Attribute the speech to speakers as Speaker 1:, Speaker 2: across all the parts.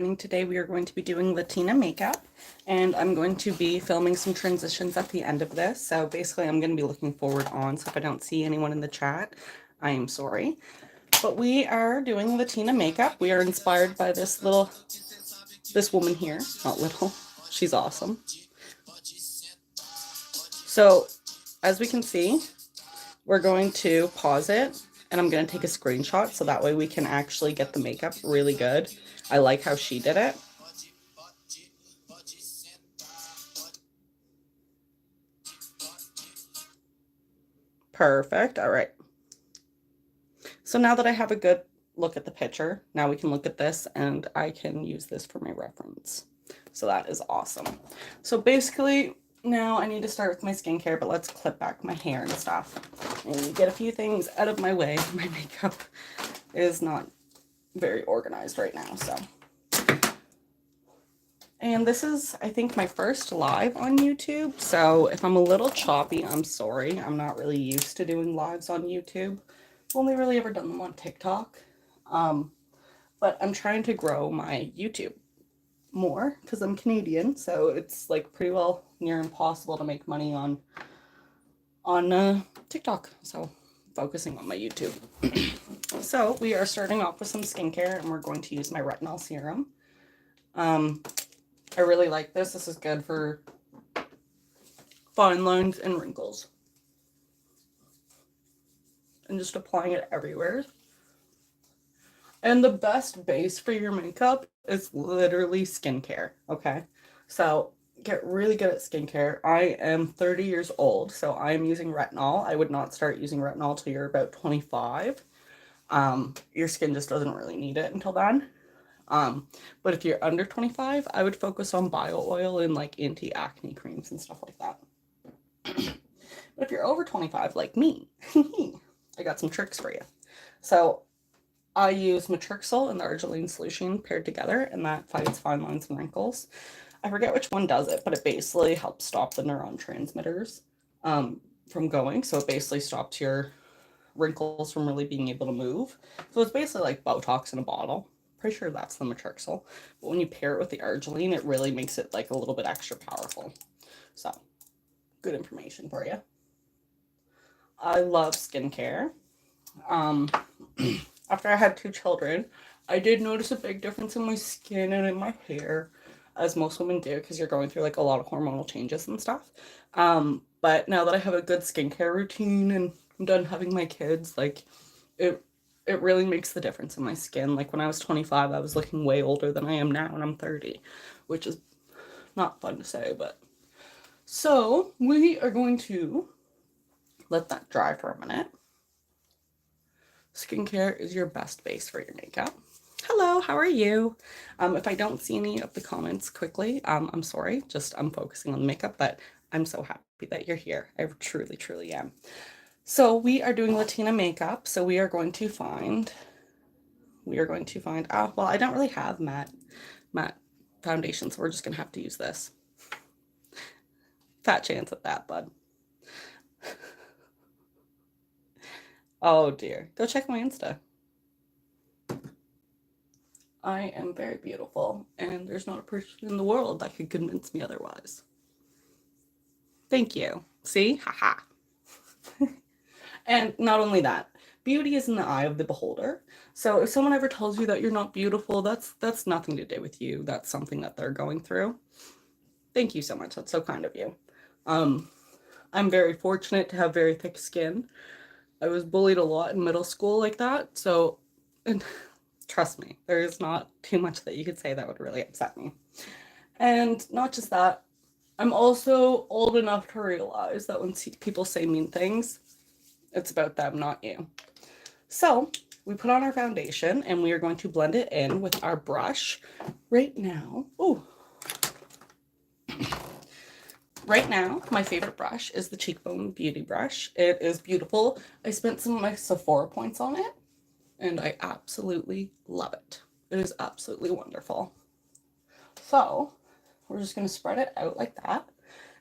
Speaker 1: Today we are going to be doing Latina makeup, and I'm going to be filming some transitions at the end of this. So basically I'm going to be looking forward on, so if I don't see anyone in the chat, I am sorry. But we are doing Latina makeup. We are inspired by this woman here. Not little, she's awesome. So as we can see, we're going to pause it, and I'm going to take a screenshot so that way we can actually get the makeup really good. I like how she did it. Perfect. All right. So now that I have a good look at the picture, now we can look at this and I can use this for my reference. So that is awesome. So basically now I need to start with my skincare, but let's clip back my hair and stuff and get a few things out of my way. My makeup is not very organized right now, so. And this is, I think, my first live on YouTube, so if I'm a little choppy, I'm sorry. I'm not really used to doing lives on YouTube. I've only really ever done them on TikTok. But I'm trying to grow my YouTube more because I'm Canadian, so it's like pretty well near impossible to make money on TikTok. So focusing on my YouTube. So we are starting off with some skincare, and we're going to use my retinol serum. I really like this. This is good for fine lines and wrinkles. And just applying it everywhere. And the best base for your makeup is literally skincare, okay? So get really good at skincare. I am 30 years old, so I am using retinol. I would not start using retinol till you're about 25. Your skin just doesn't really need it until then. But if you're under 25, I would focus on bio oil and like anti-acne creams and stuff like that. But if you're over 25, like me, I got some tricks for you. So I use Matrixyl and the Arginine solution paired together, and that fights fine lines and wrinkles. I forget which one does it, but it basically helps stop the neurotransmitters from going. So it basically stops your wrinkles from really being able to move. So it's basically like Botox in a bottle. Pretty sure that's the Matrixyl. But when you pair it with the Arginine, it really makes it like a little bit extra powerful. So good information for you. I love skincare. After I had 2 children, I did notice a big difference in my skin and in my hair, as most women do, because you're going through like a lot of hormonal changes and stuff. But now that I have a good skincare routine and I'm done having my kids, like it really makes the difference in my skin. Like when I was 25, I was looking way older than I am now, and I'm 30, which is not fun to say, but. So we are going to let that dry for a minute. Skincare is your best base for your makeup. Hello, how are you? If I don't see any of the comments quickly, I'm sorry. Just I'm focusing on the makeup, but I'm so happy that you're here. I truly, truly am. So we are doing Latina makeup. So we are going to find, well, I don't really have matte foundation, so we're just gonna have to use this. Fat chance at that, bud. Oh dear, go check my Insta. I am very beautiful, and there's not a person in the world that could convince me otherwise. Thank you. See? Haha. And not only that, beauty is in the eye of the beholder. So if someone ever tells you that you're not beautiful, that's nothing to do with you. That's something that they're going through. Thank you so much. That's so kind of you. I'm very fortunate to have very thick skin. I was bullied a lot in middle school like that. So, and trust me, there's not too much that you could say that would really upset me. And not just that, I'm also old enough to realize that when people say mean things, it's about them, not you. So we put on our foundation, and we are going to blend it in with our brush right now. Ooh. Right now, my favorite brush is the Cheekbone Beauty Brush. It is beautiful. I spent some of my Sephora points on it, and I absolutely love it. It is absolutely wonderful. So we're just going to spread it out like that.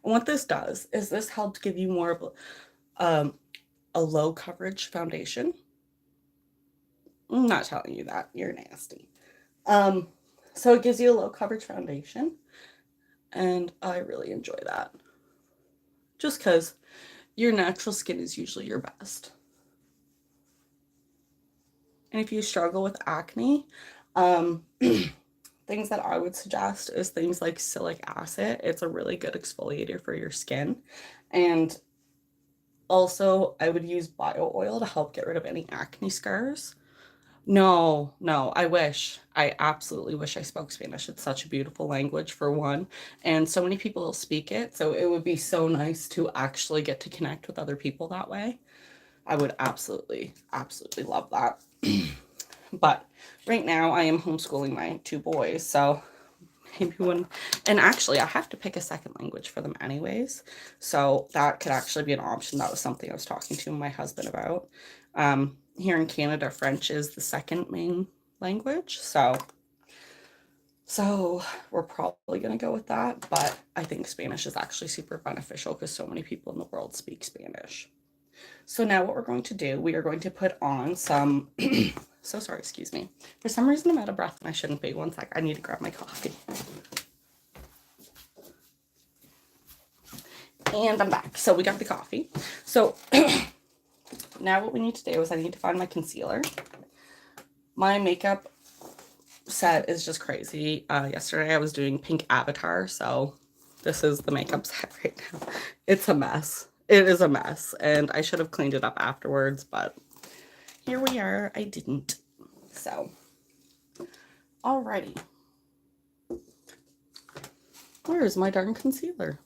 Speaker 1: And what this does is this helps give you more of a low coverage foundation. I'm not telling you that. You're nasty. So it gives you a low coverage foundation, and I really enjoy that. Just because your natural skin is usually your best. And if you struggle with acne, things that I would suggest is things like salicylic acid. It's a really good exfoliator for your skin. And also, I would use bio oil to help get rid of any acne scars. No, no, I wish. I absolutely wish I spoke Spanish. It's such a beautiful language, for one. And so many people speak it. So it would be so nice to actually get to connect with other people that way. I would absolutely, absolutely love that. But right now, I am homeschooling my two boys. So maybe when, and actually, I have to pick a second language for them anyways. So that could actually be an option. That was something I was talking to my husband about. Here in Canada, French is the second main language. So we're probably going to go with that. But I think Spanish is actually super beneficial because so many people in the world speak Spanish. So now what we're going to do, we are going to put on some, so sorry, excuse me. For some reason I'm out of breath and I shouldn't be. One sec, I need to grab my coffee. And I'm back. So we got the coffee. So now what we need to do is I need to find my concealer. My makeup set is just crazy. Yesterday I was doing Pink Avatar, so this is the makeup set right now. It's a mess. It is a mess, and I should have cleaned it up afterwards, but here we are. I didn't. So, alrighty. Where is my darn concealer?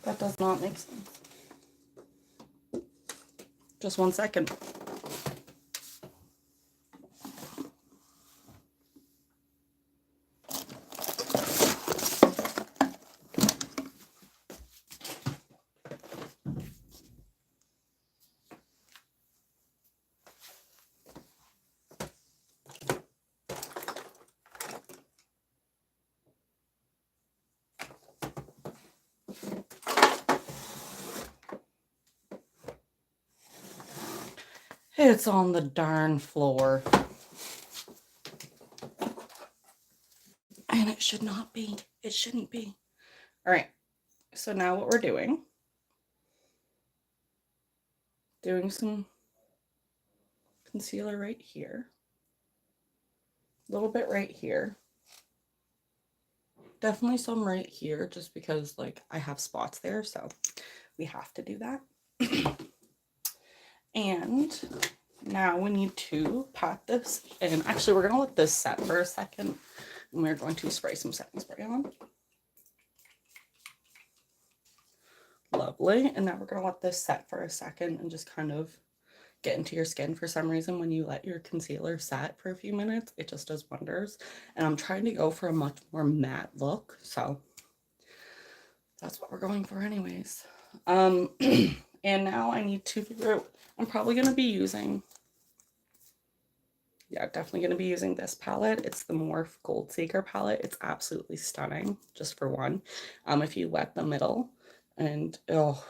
Speaker 1: That does not make sense. Just 1 second. It's on the darn floor. And it should not be. It shouldn't be. All right. So now what we're doing some concealer right here. A little bit right here. Definitely some right here just because like I have spots there, so we have to do that. And now we need to pat this in. Actually, we're gonna let this set for a second, and we're going to spray some setting spray on. Lovely. And now we're gonna let this set for a second and just kind of get into your skin. For some reason, when you let your concealer set for a few minutes, it just does wonders. And I'm trying to go for a much more matte look, so that's what we're going for anyways. And now I need to figure out, I'm probably going to be using, definitely going to be using this palette. It's the Morphe Gold Seeker palette. It's absolutely stunning, just for one. If you wet the middle, and oh,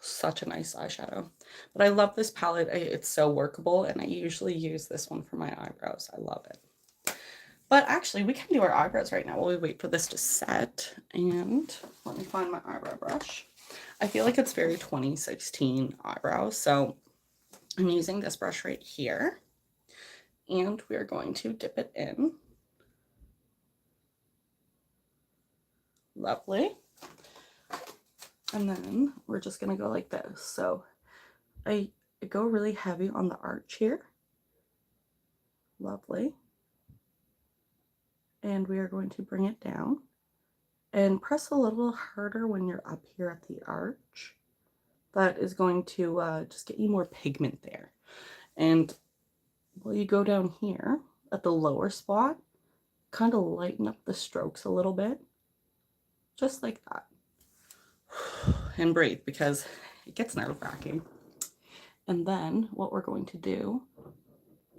Speaker 1: such a nice eyeshadow. But I love this palette. It's so workable, and I usually use this one for my eyebrows. I love it. But actually, we can do our eyebrows right now while we wait for this to set. And let me find my eyebrow brush. I feel like it's very 2016 eyebrows, so I'm using this brush right here. And we're going to dip it in. Lovely. And then we're just going to go like this. So I go really heavy on the arch here. Lovely. And we are going to bring it down and press a little harder when you're up here at the arch. That is going to just get you more pigment there. And while you go down here at the lower spot, kind of lighten up the strokes a little bit, just like that. And breathe, because it gets nerve-wracking. And then what we're going to do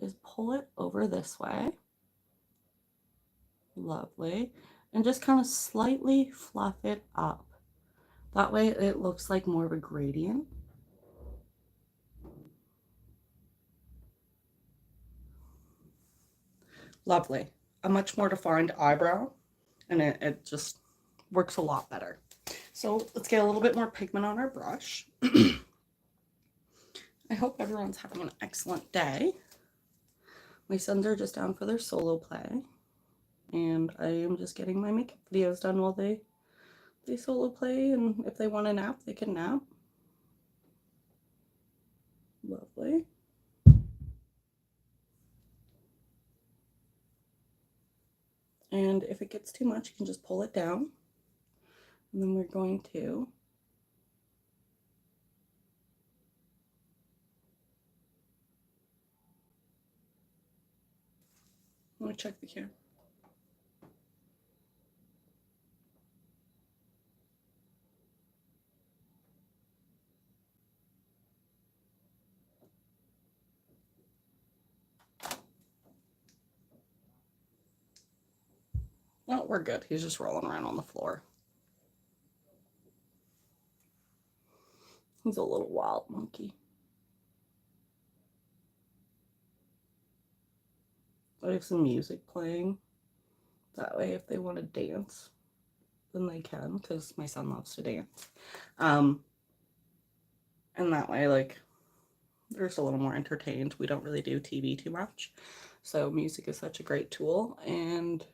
Speaker 1: is pull it over this way. Lovely. And just kind of slightly fluff it up. That way it looks like more of a gradient. Lovely. A much more defined eyebrow, and it just works a lot better. So let's get a little bit more pigment on our brush. I hope everyone's having an excellent day. My sons are just down for their solo play, and I am just getting my makeup videos done while they solo play, and if they want to nap, they can nap. Lovely. And if it gets too much, you can just pull it down. And then we're going to let me check the camera. Oh, we're good. He's just rolling around on the floor. He's a little wild monkey. I have some music playing. That way, if they want to dance, then they can, because my son loves to dance. And that way, like, they're just a little more entertained. We don't really do TV too much. So music is such a great tool, and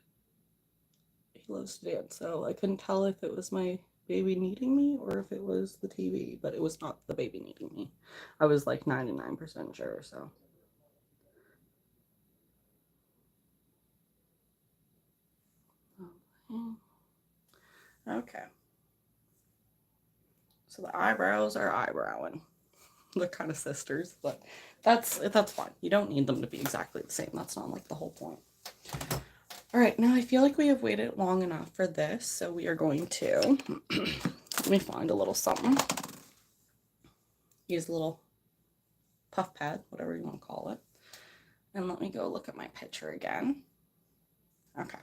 Speaker 1: he loves to dance. So I couldn't tell if it was my baby needing me or if it was the TV, but it was not the baby needing me. I was like 99% sure, so. Okay. So the eyebrows are eyebrowing. They're kind of sisters, but that's fine. You don't need them to be exactly the same. That's not like the whole point. All right, now I feel like we have waited long enough for this, so we are going to let me find a little something. Use a little puff pad, whatever you want to call it. And let me go look at my picture again. Okay.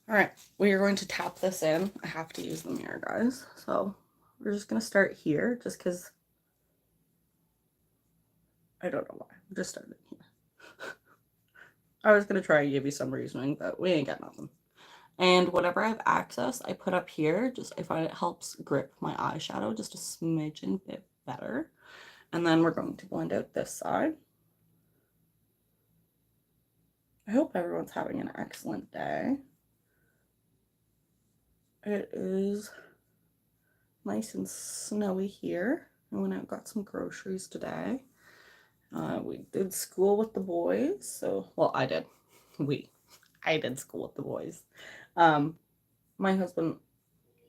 Speaker 1: All right, we are going to tap this in. I have to use the mirror, guys. So we're just going to start here just because I don't know why. I'm just starting here. I was going to try and give you some reasoning, but we ain't got nothing. And whatever I have access, I put up here. Just I find it helps grip my eyeshadow just a smidgen bit better. And then we're going to blend out this side. I hope everyone's having an excellent day. It is nice and snowy here. I went out and got some groceries today. We did school with the boys. So, well, I did. I did school with the boys. My husband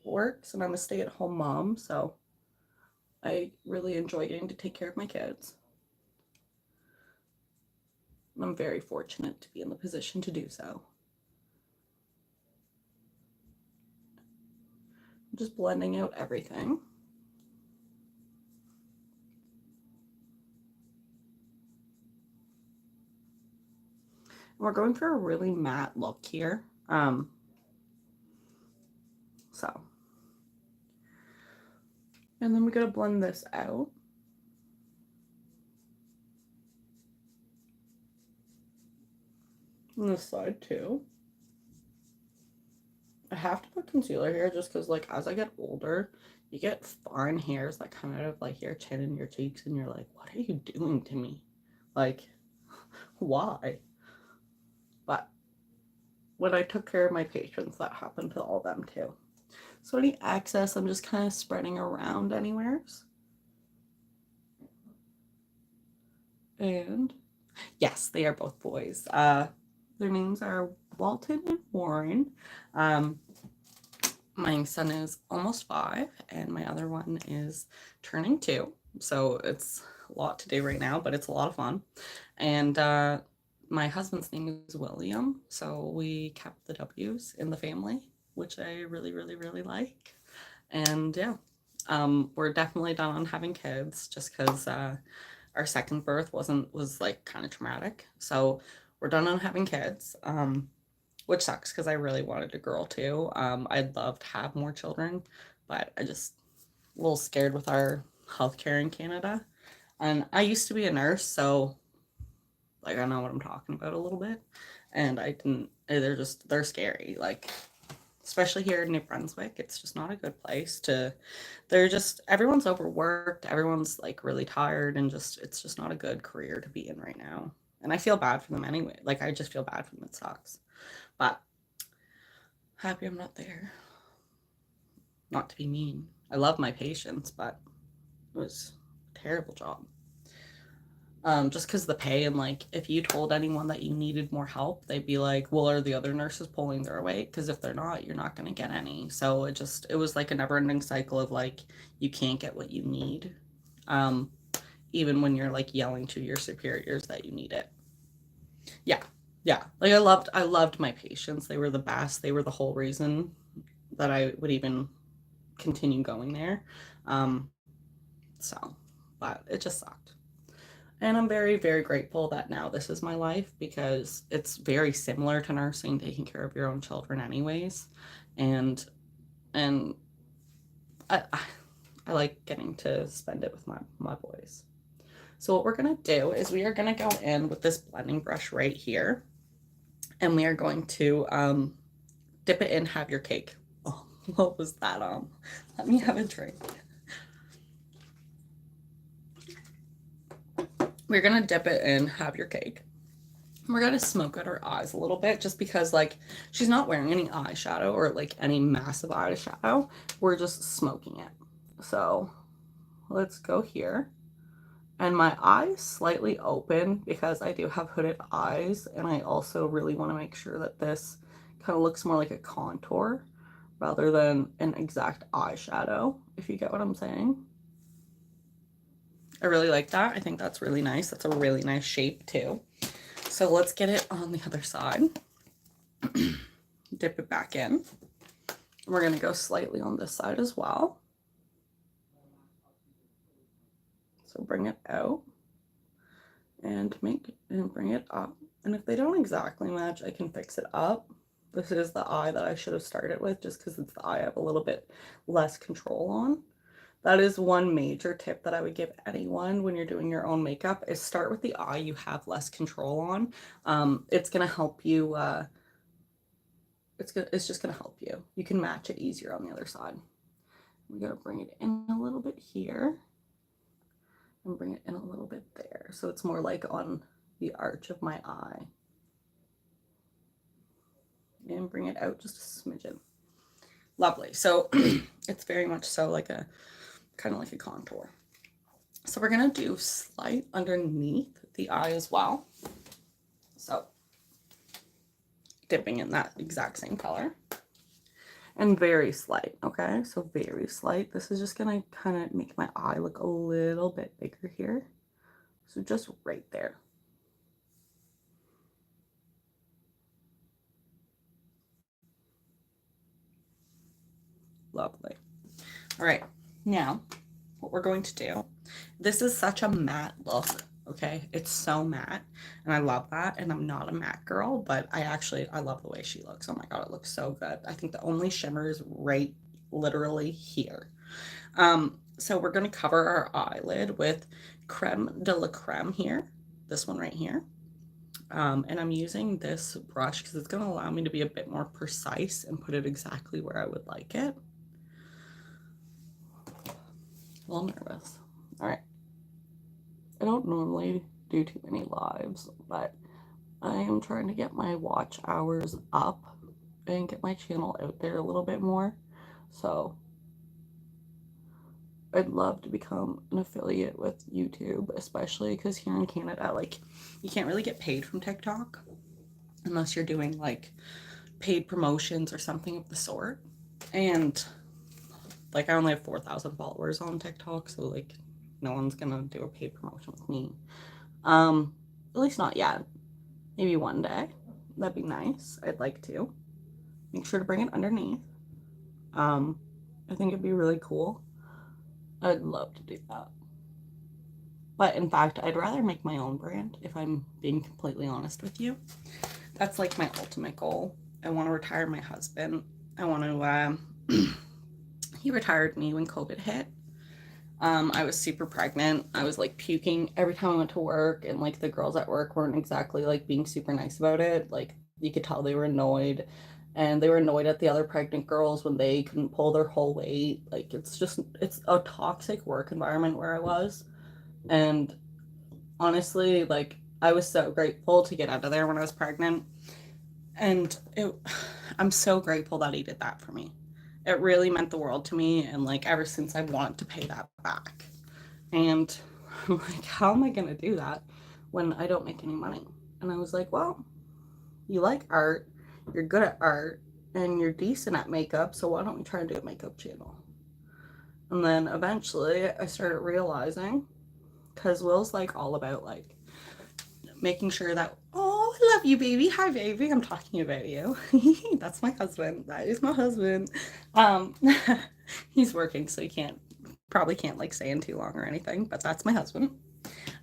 Speaker 1: works and I'm a stay-at-home mom, so I really enjoy getting to take care of my kids. I'm very fortunate to be in the position to do so. I'm just blending out everything. We're going for a really matte look here. So. And then we're going to blend this out. On this side too. I have to put concealer here just because, like, as I get older, you get fine hairs that come out of, like, your chin and your cheeks, and you're like, what are you doing to me? Like, why? But when I took care of my patients, that happened to all of them too. So any excess, I'm just kind of spreading around anywheres. And yes, they are both boys. Their names are Walton and Warren. My son is almost 5, and my other one is turning 2. So it's a lot to do right now, but it's a lot of fun. And my husband's name is William, so we kept the W's in the family, which I really, really, really like. And yeah, we're definitely done on having kids just because our second birth was like kind of traumatic. So we're done on having kids. Which sucks because I really wanted a girl too. I'd love to have more children, but I just a little scared with our healthcare in Canada. And I used to be a nurse, so Like, I know what I'm talking about a little bit. And they're scary. Like, especially here in New Brunswick, it's just not a good place to, everyone's overworked, everyone's like really tired, and it's just not a good career to be in right now. And I feel bad for them anyway. Like, I just feel bad for them. It sucks. But happy I'm not there. Not to be mean. I love my patients, but it was a terrible job. Just because the pay, and like, if you told anyone that you needed more help, they'd be like, well, are the other nurses pulling their weight? Because if they're not, you're not going to get any. So it was like a never ending cycle of like, you can't get what you need. Um, Even when you're like yelling to your superiors that you need it. Yeah. Yeah. Like, I loved my patients. They were the best. They were the whole reason that I would even continue going there. Um, so, but it just sucked. And I'm very, very grateful that now this is my life, because it's very similar to nursing, taking care of your own children anyways. And and I like getting to spend it with my boys. So what we're gonna do is we are gonna go in with this blending brush right here, and we are going to dip it in, have your cake. Oh, what was that? Let me have a drink. We're gonna dip it in, have your cake. We're gonna smoke out her eyes a little bit, just because like she's not wearing any eyeshadow or like any massive eyeshadow. We're just smoking it. So let's go here. And my eyes slightly open because I do have hooded eyes, and I also really want to make sure that this kind of looks more like a contour rather than an exact eyeshadow, if you get what I'm saying. I really like that. I think that's really nice. That's a really nice shape too. So let's get it on the other side. Dip it back in. We're going to go slightly on this side as well. So bring it out and bring it up. And if they don't exactly match, I can fix it up. This is the eye that I should have started with, just because it's the eye I have a little bit less control on. That is one major tip that I would give anyone when you're doing your own makeup, is start with the eye you have less control on. It's going to help you. It's just going to help you. You can match it easier on the other side. We're going to bring it in a little bit here and bring it in a little bit there. So it's more like on the arch of my eye. And bring it out just a smidgen. Lovely. So it's very much so like a kind of like a contour. So we're going to do slight underneath the eye as well. So dipping in that exact same color. And very slight, okay? So very slight. This is just going to kind of make my eye look a little bit bigger here. So just right there. Lovely. All right, now what we're going to do, this is such a matte look, okay? It's so matte, and I love that, and I'm not a matte girl, but I love the way she looks. Oh my God, it looks so good. I think the only shimmer is right literally here. So we're going to cover our eyelid with Creme de la Creme here, this one right here. And I'm using this brush because it's going to allow me to be a bit more precise and put it exactly where I would like it. A little nervous. All right. I don't normally do too many lives, but I am trying to get my watch hours up and get my channel out there a little bit more. So I'd love to become an affiliate with YouTube, especially because here in Canada, like, you can't really get paid from TikTok unless you're doing like paid promotions or something of the sort. And like, I only have 4,000 followers on TikTok, so like no one's gonna do a paid promotion with me. At least not yet. Maybe one day. That'd be nice. I'd like to. Make sure to bring it underneath. I think it'd be really cool. I'd love to do that. But in fact, I'd rather make my own brand, if I'm being completely honest with you. That's like my ultimate goal. I want to retire my husband. I want to, he retired me when COVID hit. I was super pregnant. I was like puking every time I went to work, and like the girls at work weren't exactly like being super nice about it. Like you could tell they were annoyed, and they were annoyed at the other pregnant girls when they couldn't pull their whole weight. Like it's a toxic work environment where I was. And honestly, like I was so grateful to get out of there when I was pregnant. And I'm so grateful that he did that for me. It really meant the world to me. And like ever since, I want to pay that back. And I'm like, how am I going to do that when I don't make any money? And I was like, well, you like art, you're good at art, and you're decent at makeup. So why don't we try and do a makeup channel? And then eventually I started realizing, because Will's like all about like making sure that, oh, I love you, baby. Hi, baby. I'm talking about you. That's my husband. That is my husband. Um, he's working, so he probably can't like say in too long or anything, but that's my husband.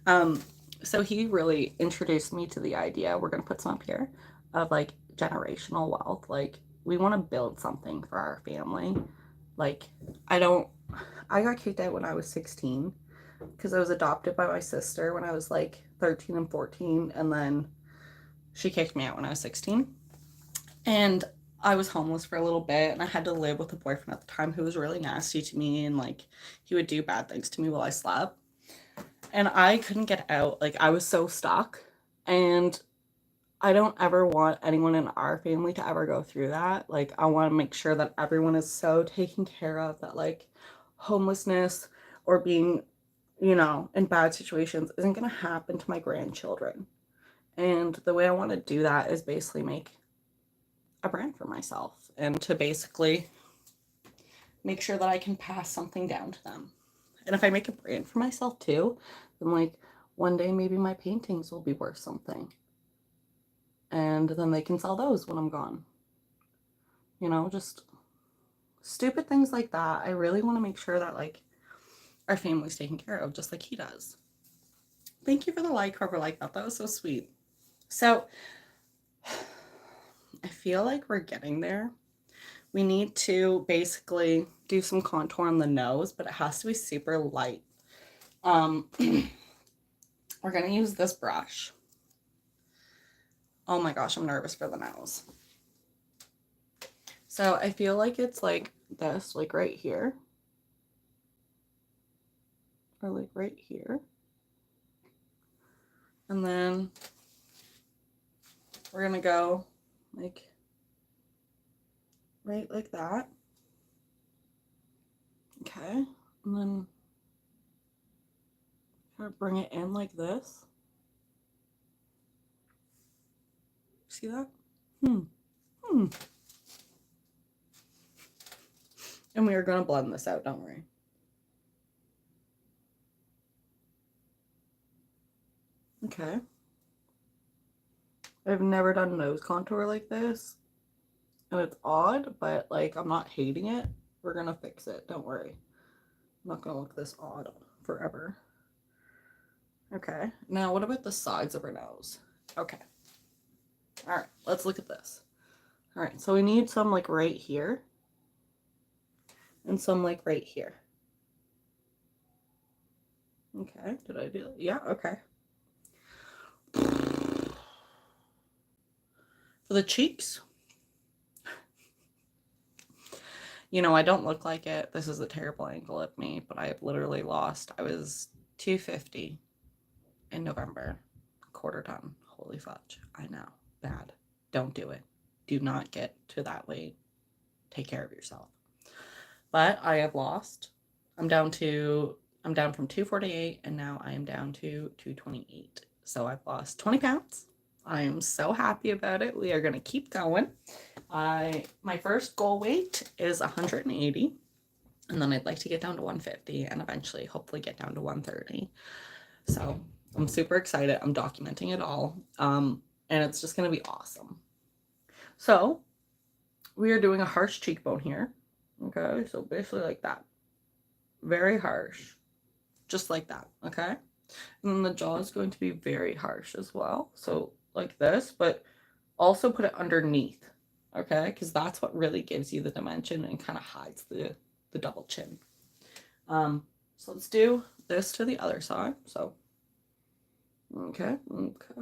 Speaker 1: Um, so he really introduced me to the idea, we're going to put some up here, of like generational wealth. Like, we want to build something for our family. Like, I don't, I got kicked out when I was 16 because I was adopted by my sister when I was like 13 and 14, and then she kicked me out when I was 16. And I was homeless for a little bit, and I had to live with a boyfriend at the time who was really nasty to me, and like he would do bad things to me while I slept. And I couldn't get out. Like, I was so stuck. And I don't ever want anyone in our family to ever go through that. Like, I want to make sure that everyone is so taken care of that like homelessness or being, in bad situations isn't going to happen to my grandchildren. And the way I want to do that is basically make a brand for myself and to basically make sure that I can pass something down to them. And if I make a brand for myself too, then like one day maybe my paintings will be worth something. And then they can sell those when I'm gone. Just stupid things like that. I really want to make sure that like our family's taken care of just like he does. Thank you for the like, whoever liked that. That was so sweet. So I feel like we're getting there. We need to basically do some contour on the nose, but it has to be super light. We're going to use this brush. Oh my gosh, I'm nervous for the nose. So I feel like it's like this, like right here. Or like right here. And then we're going to go like right like that. Okay. And then kind of bring it in like this. See that? And we are going to blend this out, don't worry. Okay. I've never done nose contour like this. And it's odd, but like I'm not hating it. We're going to fix it. Don't worry. I'm not going to look this odd forever. Okay. Now what about the sides of her nose? Okay. All right. Let's look at this. All right. So we need some like right here. And some like right here. Okay. Did I do it? Yeah. Okay. For the cheeks, I don't look like it. This is a terrible angle of me, but I have literally lost. I was 250 in November, quarter done. Holy fudge. I know. Bad. Don't do it. Do not get to that weight. Take care of yourself. But I have lost. I'm down from 248 and now I am down to 228. So I've lost 20 pounds. I am so happy about it. We are going to keep going. My first goal weight is 180, and then I'd like to get down to 150 and eventually hopefully get down to 130. So I'm super excited. I'm documenting it all. And it's just going to be awesome. So we are doing a harsh cheekbone here. Okay. So basically like that. Very harsh. Just like that. Okay. And then the jaw is going to be very harsh as well. So like this, but also put it underneath. Okay. Because that's what really gives you the dimension and kind of hides the double chin. So let's do this to the other side. So, okay, okay.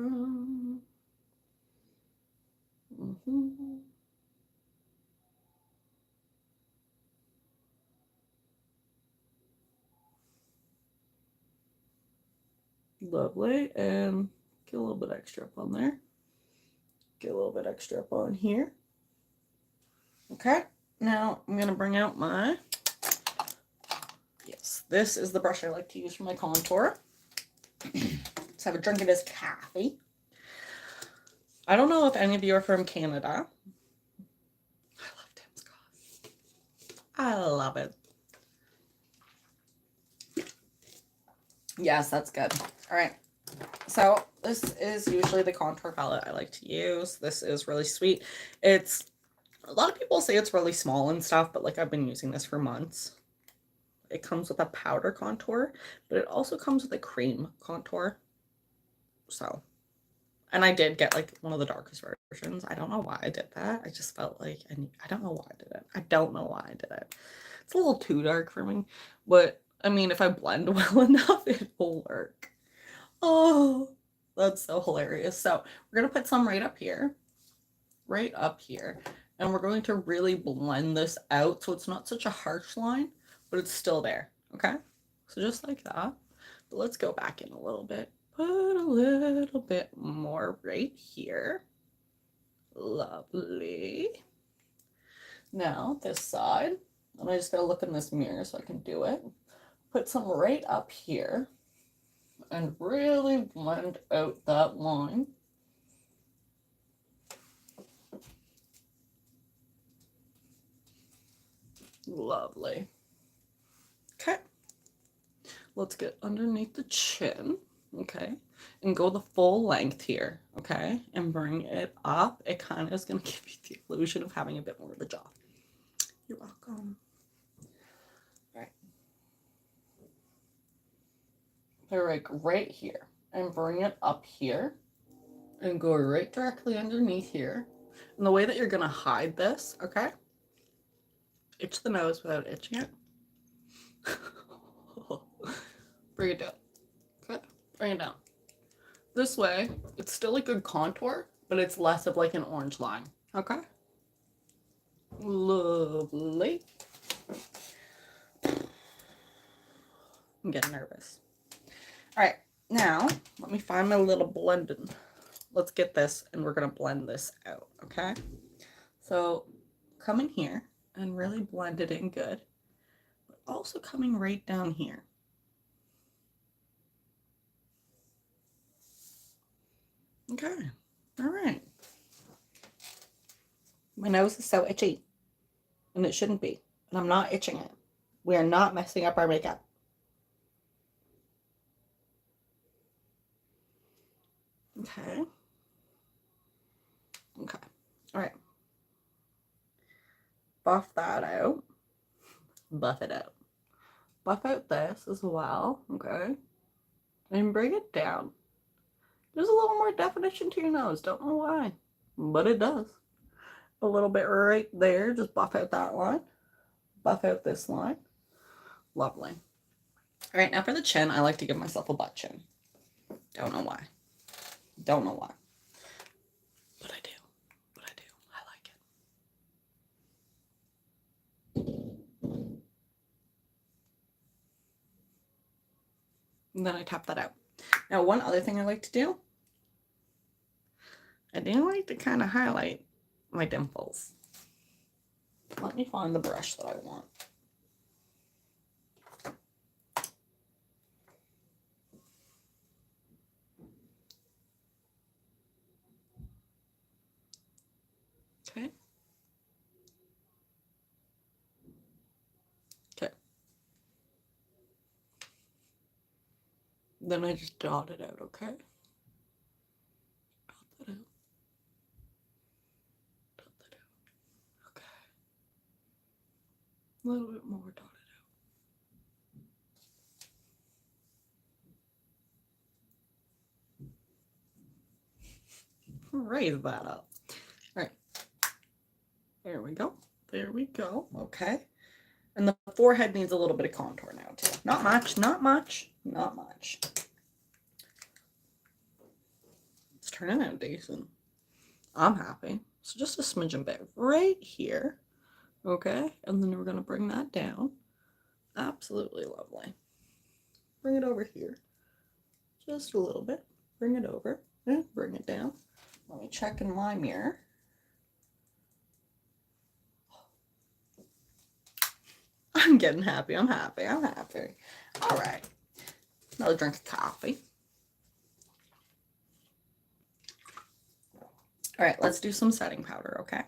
Speaker 1: Lovely, and get a little bit extra up on there. Get a little bit extra up on here. Okay, now I'm gonna bring out my, yes, this is the brush I like to use for my contour. Let's have a drink of this coffee. I don't know if any of you are from Canada. I love Tim's coffee. I love it. Yes, that's good. All right. So this is usually the contour palette I like to use. This is really sweet. It's, a lot of people say it's really small and stuff, but like I've been using this for months. It comes with a powder contour, but it also comes with a cream contour. So, and I did get like one of the darkest versions. I don't know why I did that. I just felt like, I don't know why I did it. I don't know why I did it. It's a little too dark for me, but I mean, if I blend well enough, it will work. Oh, that's so hilarious. So we're going to put some right up here, and we're going to really blend this out so it's not such a harsh line, but it's still there, okay? So just like that. But let's go back in a little bit. Put a little bit more right here. Lovely. Now this side, and I just gotta look in this mirror so I can do it. Put some right up here and really blend out that line. Lovely. Okay. Let's get underneath the chin, okay, and go the full length here, okay, and bring it up. It kind of is going to give you the illusion of having a bit more of a jaw. You're welcome. All right. They're like right here, and bring it up here, and go right directly underneath here. And the way that you're going to hide this, okay, itch the nose without itching it. Bring it down. Okay, bring it down. This way, it's still a good contour, but it's less of like an orange line. Okay? Lovely. I'm getting nervous. All right, now let me find my little blending. Let's get this, and we're going to blend this out, okay? So come in here and really blend it in good, but also coming right down here. Okay, all right. My nose is so itchy, and it shouldn't be, and I'm not itching it. We are not messing up our makeup. Okay. Okay. All right. Buff that out. Buff it out. Buff out this as well. Okay. And bring it down. There's a little more definition to your nose. Don't know why, but it does. A little bit right there. Just buff out that line. Buff out this line. Lovely. All right, now for the chin, I like to give myself a butt chin. Don't know why. Don't know why. But I do. But I do. I like it. And then I tap that out. Now, one other thing I like to do, I do like to kind of highlight my dimples. Let me find the brush that I want. Okay. Okay. Then I just dot it out, okay? Dot that out. Dot that out. Okay. A little bit more dotted out. Raise that up. All right. There we go. There we go. Okay. And the forehead needs a little bit of contour now too. Not much, not much, not much. It's turning out decent. I'm happy. So just a smidgen bit right here. Okay, and then we're gonna bring that down. Absolutely lovely. Bring it over here. Just a little bit. Bring it over and bring it down. Let me check in my mirror. I'm getting happy. I'm happy. I'm happy. All right. Another drink of coffee. All right, let's do some setting powder, okay?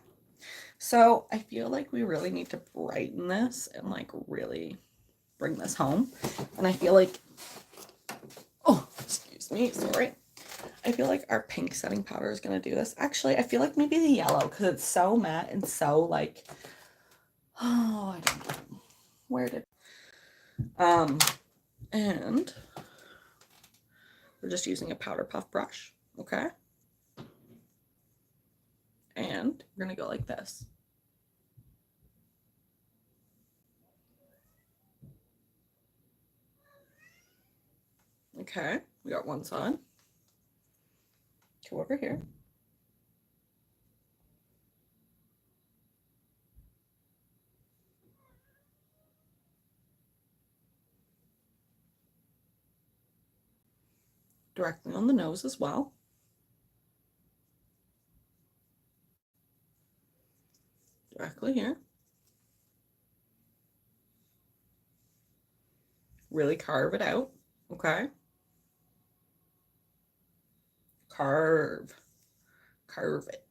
Speaker 1: So I feel like we really need to brighten this and like really bring this home. And I feel like, oh, excuse me, sorry. I feel like our pink setting powder is going to do this. Actually, I feel like maybe the yellow because it's so matte and so like, oh, I don't know. Where did, and we're just using a powder puff brush, okay? And we're going to go like this. Okay, we got one side. Go over here. Directly on the nose as well. Directly here. Really carve it out, okay? Carve it.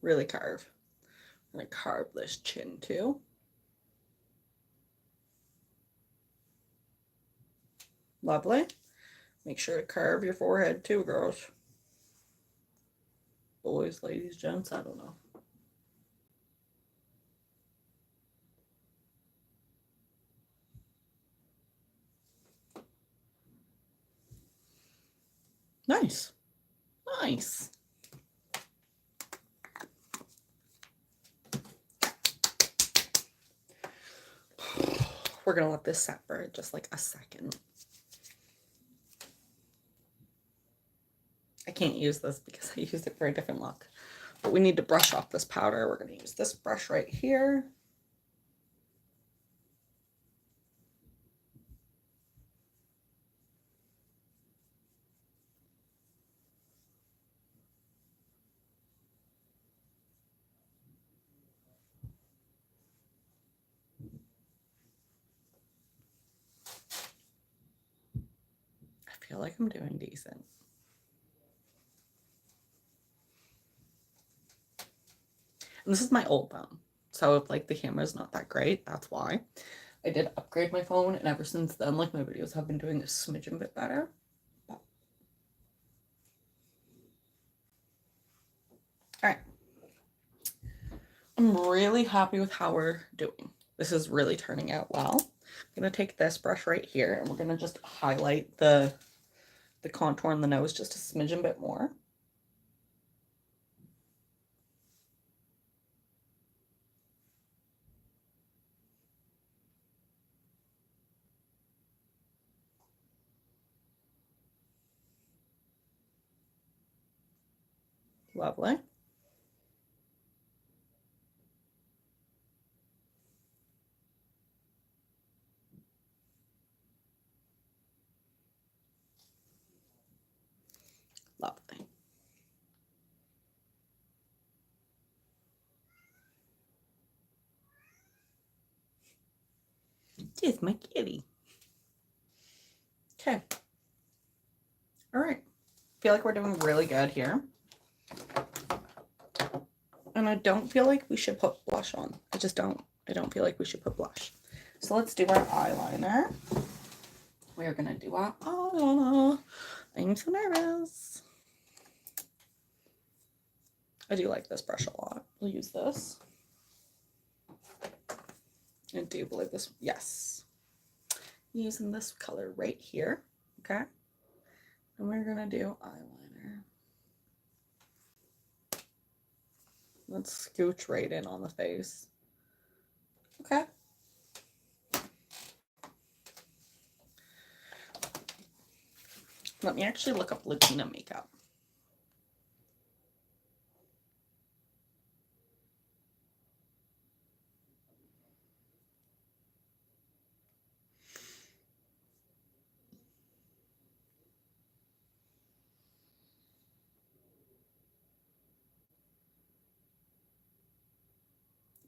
Speaker 1: Really carve. I'm gonna carve this chin too. Lovely. Make sure to carve your forehead too, girls. Boys, ladies, gents, I don't know. Nice. Nice. We're gonna let this set for just like a second. I can't use this because I used it for a different look. But we need to brush off this powder. We're gonna use this brush right here. I feel like I'm doing decent. And this is my old phone. So if like the camera's not that great, that's why. I did upgrade my phone, and ever since then, like my videos have been doing a smidgen bit better. All right. I'm really happy with how we're doing. This is really turning out well. I'm gonna take this brush right here, and we're gonna just highlight the contour on the nose just a smidgen bit more. Lovely. Lovely. Here's my kitty. Okay. All right. Feel like we're doing really good here. And I don't feel like we should put blush on. I just don't. I don't feel like we should put blush. So let's do our eyeliner. We're gonna do our eyeliner. I'm so nervous. I do like this brush a lot. We'll use this. I do believe this. Yes. Using this color right here. Okay. And we're gonna do eyeliner. Let's scooch right in on the face. Okay. Let me actually look up Latina makeup.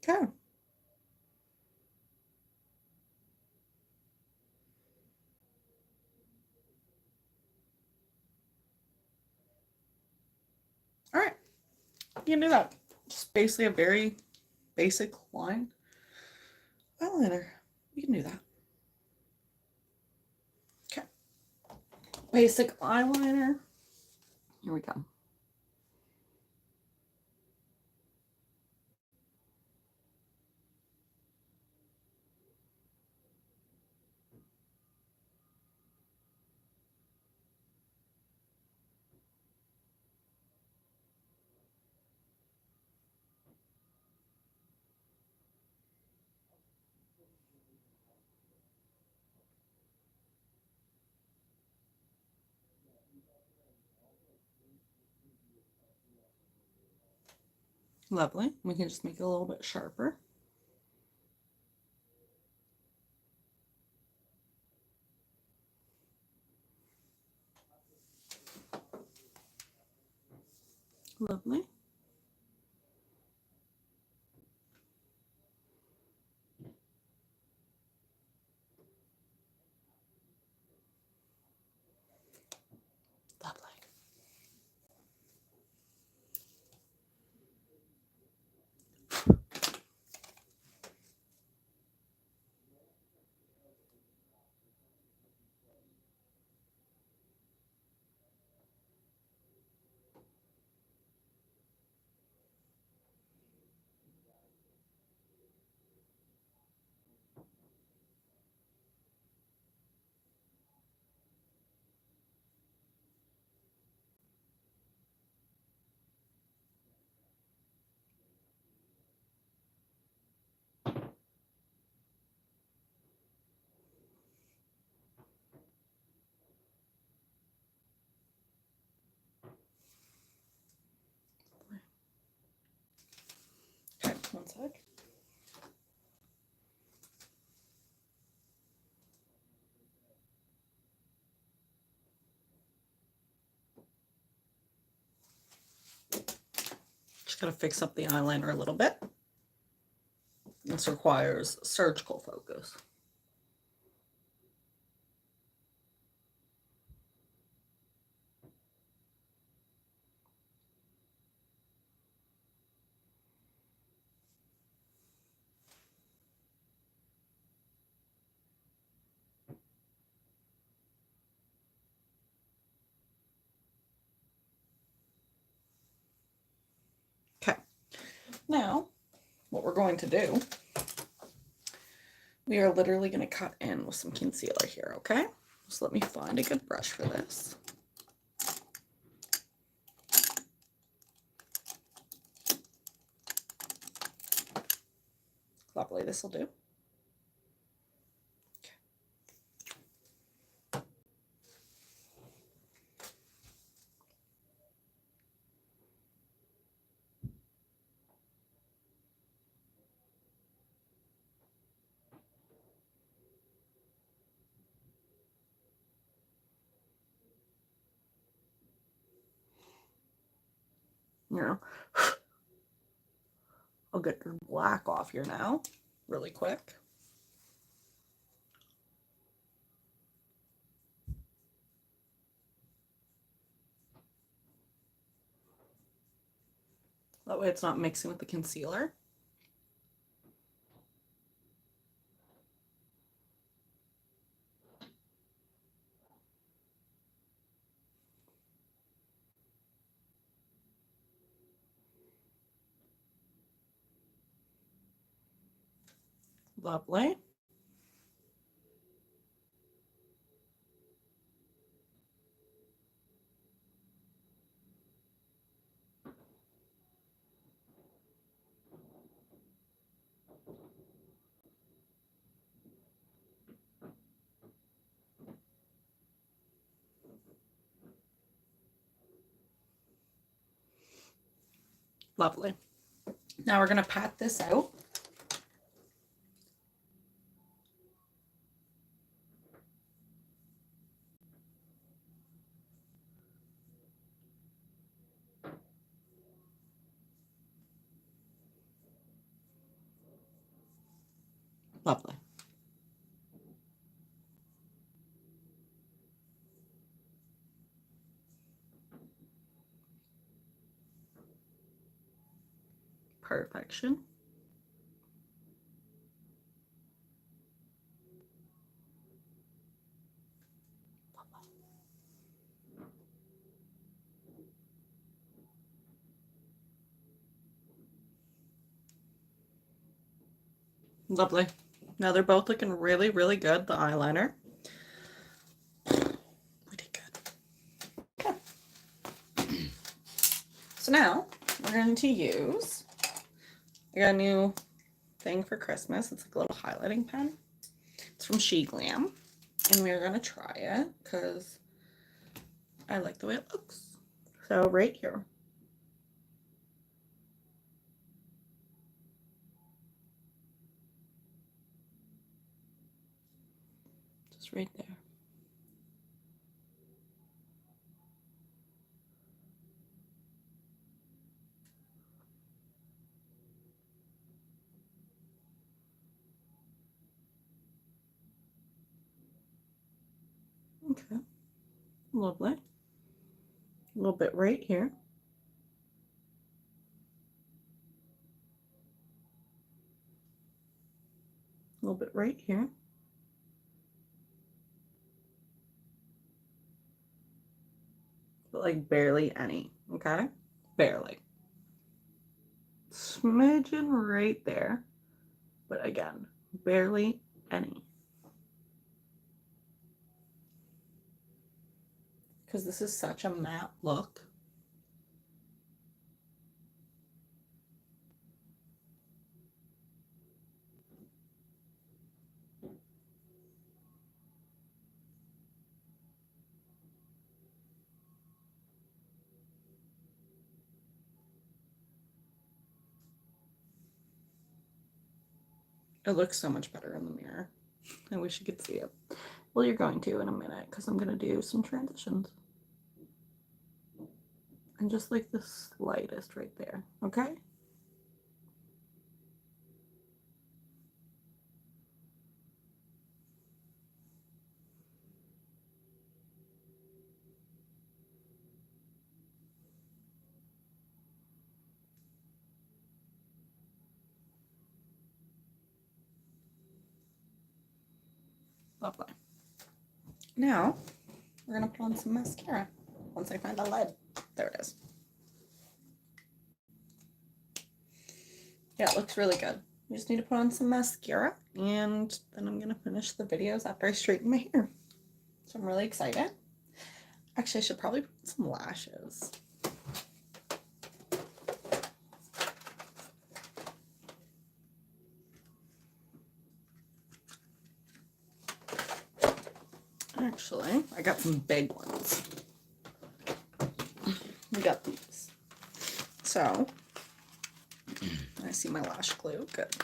Speaker 1: Okay. All right. You can do that. Just basically a very basic line eyeliner. You can do that. Okay. Basic eyeliner. Here we go. Lovely. We can just make it a little bit sharper. Lovely. Lovely. Okay, one sec. Just gotta fix up the eyeliner a little bit. This requires surgical focus. Okay. Now, what we're going to do, we are literally going to cut in with some concealer here, okay? So let me find a good brush for this. Lovely, this will do. You know, I'll get the black off here now, really quick. That way it's not mixing with the concealer. Lovely. Lovely. Now we're going to pat this out. Lovely. Perfection. Lovely. Now they're both looking really, really good, the eyeliner. We did good. Okay. So now we're going to use, I got a new thing for Christmas. It's like a little highlighting pen. It's from She Glam. And we're going to try it because I like the way it looks. So right here. Just right there. Okay. Lovely. A little bit right here. A little bit right here. But like barely any, okay? Barely. Smidgen right there. But again, barely any. Because this is such a matte look. It looks so much better in the mirror. I wish you could see it. Well, you're going to in a minute because I'm going to do some transitions. And just like the slightest right there, okay? Lovely. Now, we're going to put on some mascara once I find a lid. There it is. Yeah, it looks really good. I just need to put on some mascara and then I'm going to finish the videos after I straighten my hair. So I'm really excited. Actually, I should probably put some lashes. Actually, I got some big ones. We got these. So, I see my lash glue. Good.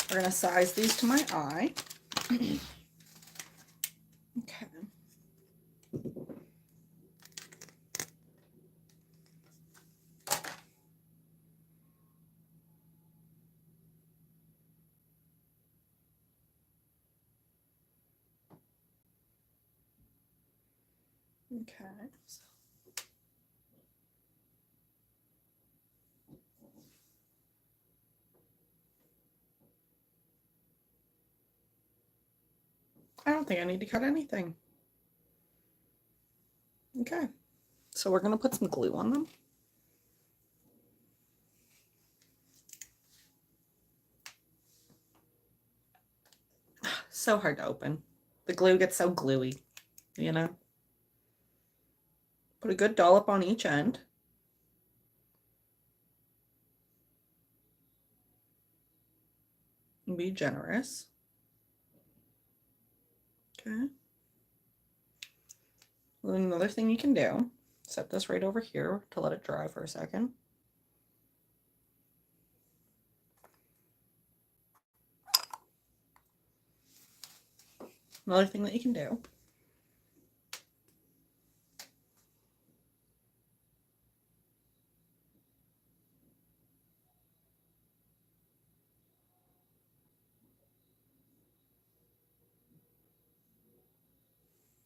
Speaker 1: We're going to size these to my eye. Okay. Okay. So. I don't think I need to cut anything. Okay. So we're going to put some glue on them. So hard to open. The glue gets so gluey, you know? Put a good dollop on each end. And be generous. Okay. Another thing you can do, set this right over here to let it dry for a second. Another thing that you can do,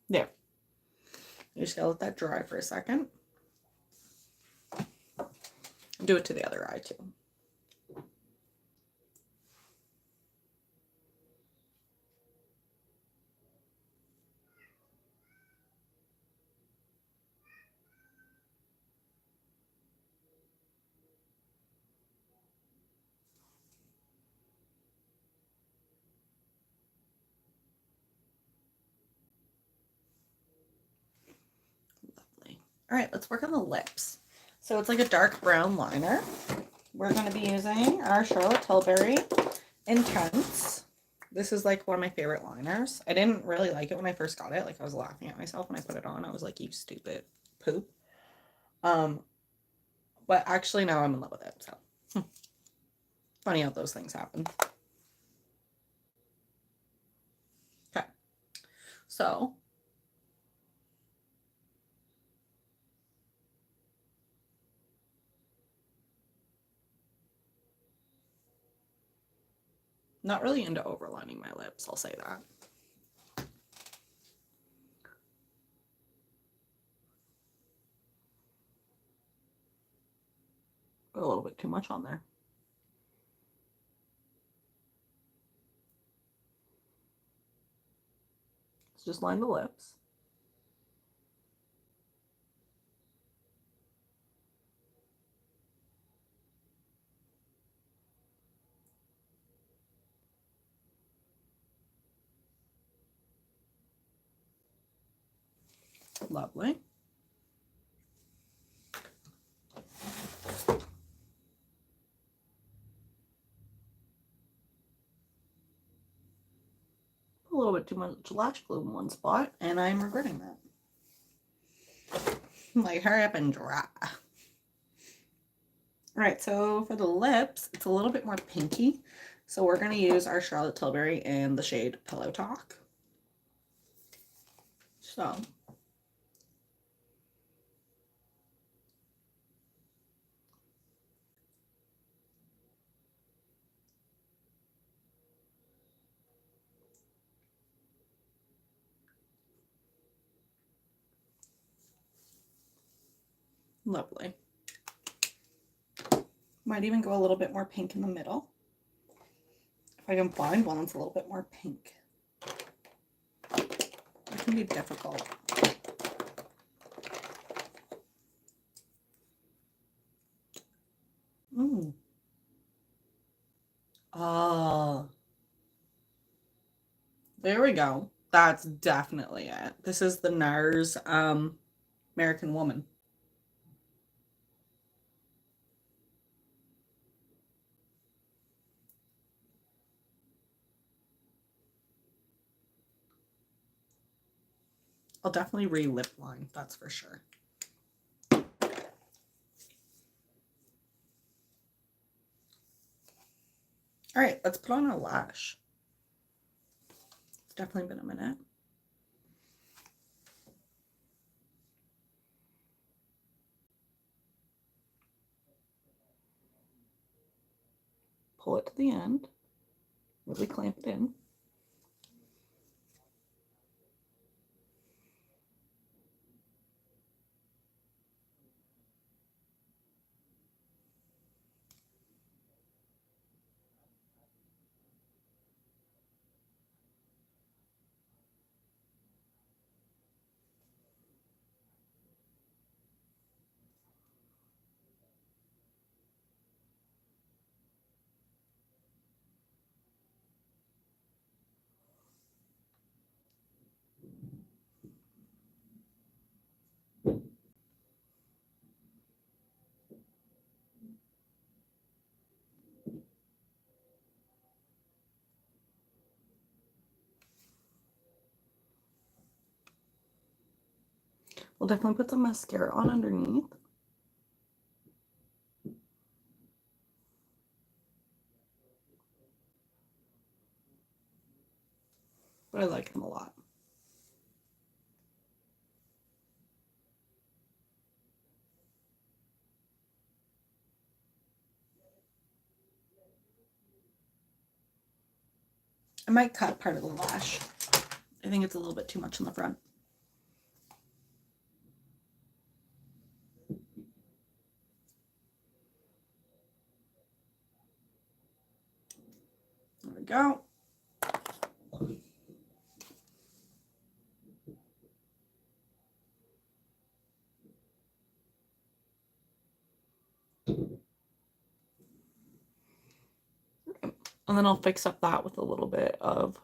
Speaker 1: there. You just gotta let that dry for a second. Do it to the other eye too. Lovely. All right, let's work on the lips. So it's like a dark brown liner. We're going to be using our Charlotte Tilbury Intense. This is like one of my favorite liners. I didn't really like it when I first got it. Like I was laughing at myself when I put it on. I was like, you stupid poop. But actually now I'm in love with it. So funny how those things happen. Okay. So not really into overlining my lips, I'll say that. Put a little bit too much on there. Let's just line the lips. Lovely. A little bit too much lash glue in one spot, and I'm regretting that. Like, hurry up and dry. All right, so for the lips, it's a little bit more pinky. So we're going to use our Charlotte Tilbury in the shade Pillow Talk. So lovely. Might even go a little bit more pink in the middle. If I can find one that's a little bit more pink. It can be difficult. Oh, there we go. That's definitely it. This is the NARS American Woman. I'll definitely re-lip line, that's for sure. All right, let's put on a lash. It's definitely been a minute. Pull it to the end, really clamp it in. We'll definitely put some mascara on underneath. But I like them a lot. I might cut part of the lash. I think it's a little bit too much in the front. There we go. And then I'll fix up that with a little bit of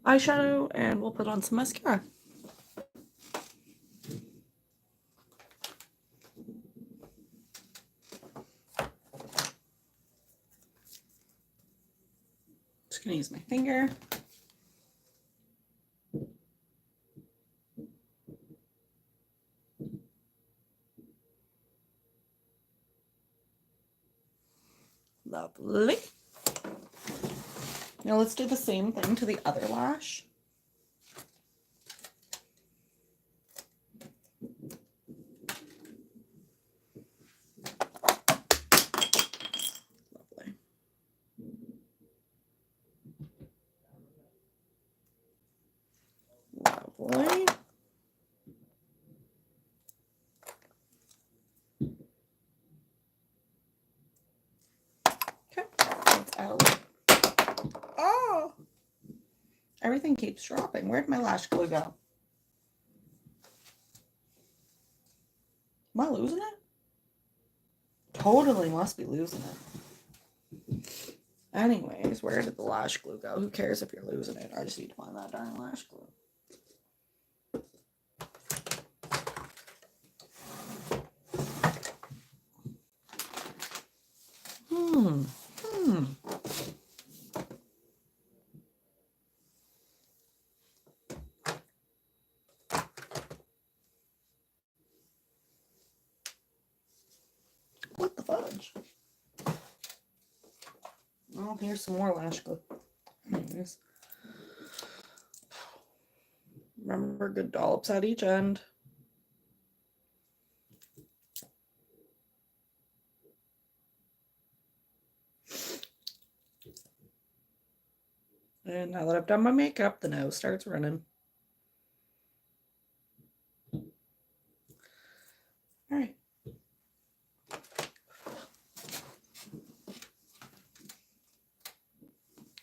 Speaker 1: eyeshadow and we'll put on some mascara. Just gonna use my finger. Lovely. Now let's do the same thing to the other lash. Lovely. Lovely. Okay, that's out. Oh! Everything keeps dropping. Where'd my lash glue go? Am I losing it? Totally must be losing it. Anyways, where did the lash glue go? Who cares if you're losing it? I just need to find that darn lash glue. What the fudge? Oh, here's some more lash glue. Anyways. Remember, good dollops at each end. And now that I've done my makeup, the nose starts running. All right.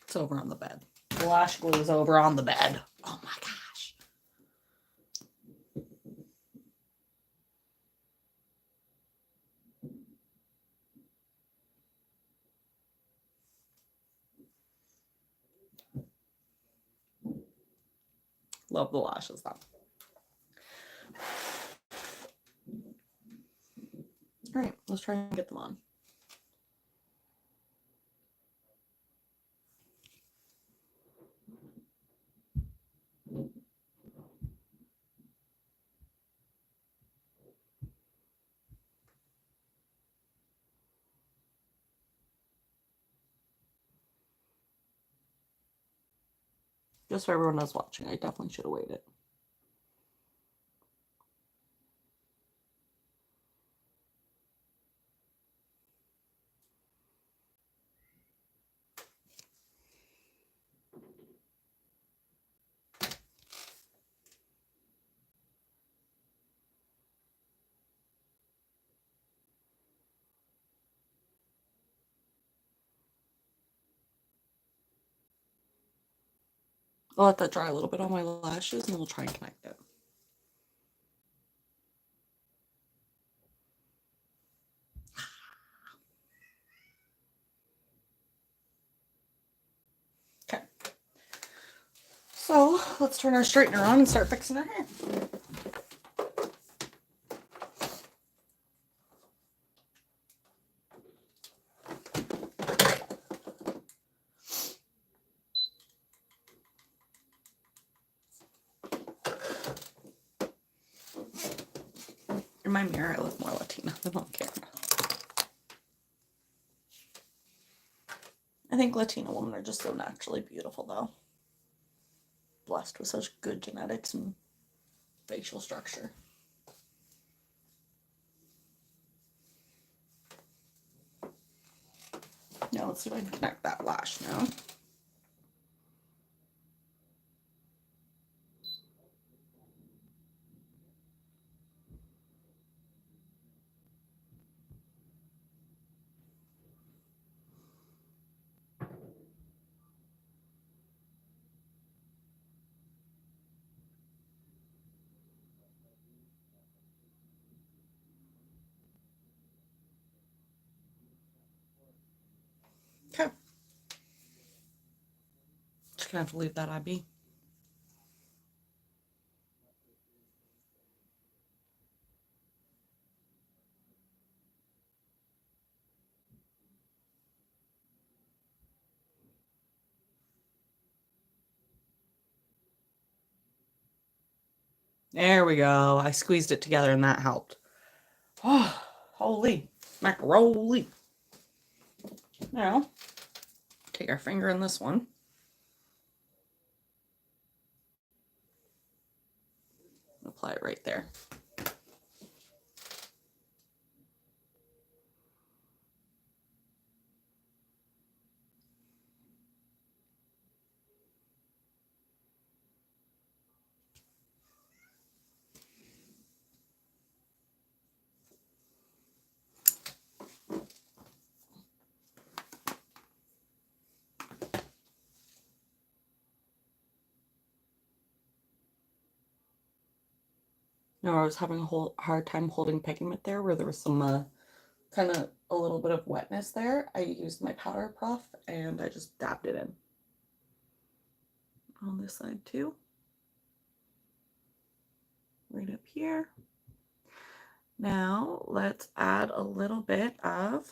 Speaker 1: It's over on the bed. The lash glue is over on the bed. Oh my gosh. Love the lashes though. All right, let's try and get them on. Just so everyone else watching, I definitely should have waited. I'll let that dry a little bit on my lashes and then we'll try and connect it. Okay. So let's turn our straightener on and start fixing our hair. In my mirror, I look more Latina than on camera. I think Latina women are just so naturally beautiful, though. Blessed with such good genetics and facial structure. Now let's see if I can connect that lash now. Okay. Just gonna have to leave that IB. There we go. I squeezed it together and that helped. Oh, holy macaroni. Now, take our finger in this one. Apply it right there. Now I was having a hard time holding pigment there where there was some kind of a little bit of wetness there. I used my powder puff and I just dabbed it in. On this side too. Right up here. Now let's add a little bit of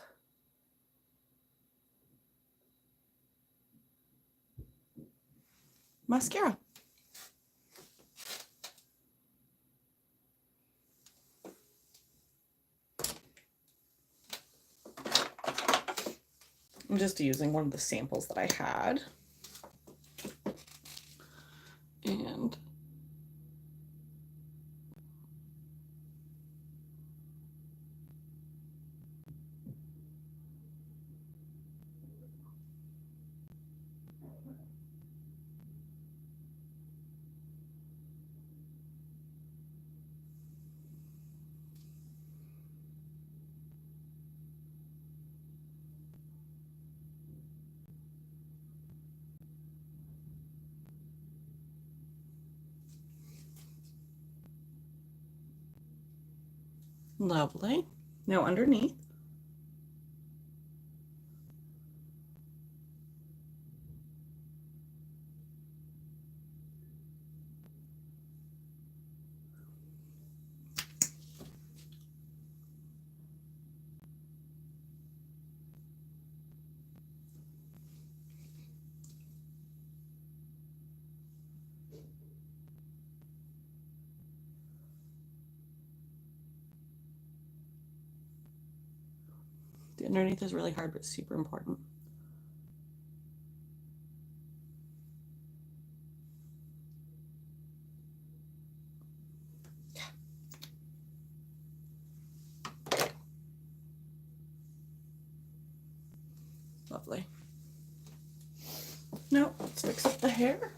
Speaker 1: mascara. I'm just using one of the samples that I had. And lovely. Now underneath. The underneath is really hard, but super important. Lovely. Now let's fix up the hair.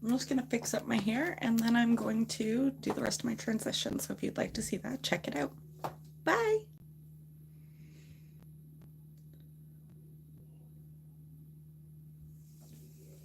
Speaker 1: I'm just going to fix up my hair and then I'm going to do the rest of my transition. So if you'd like to see that, check it out.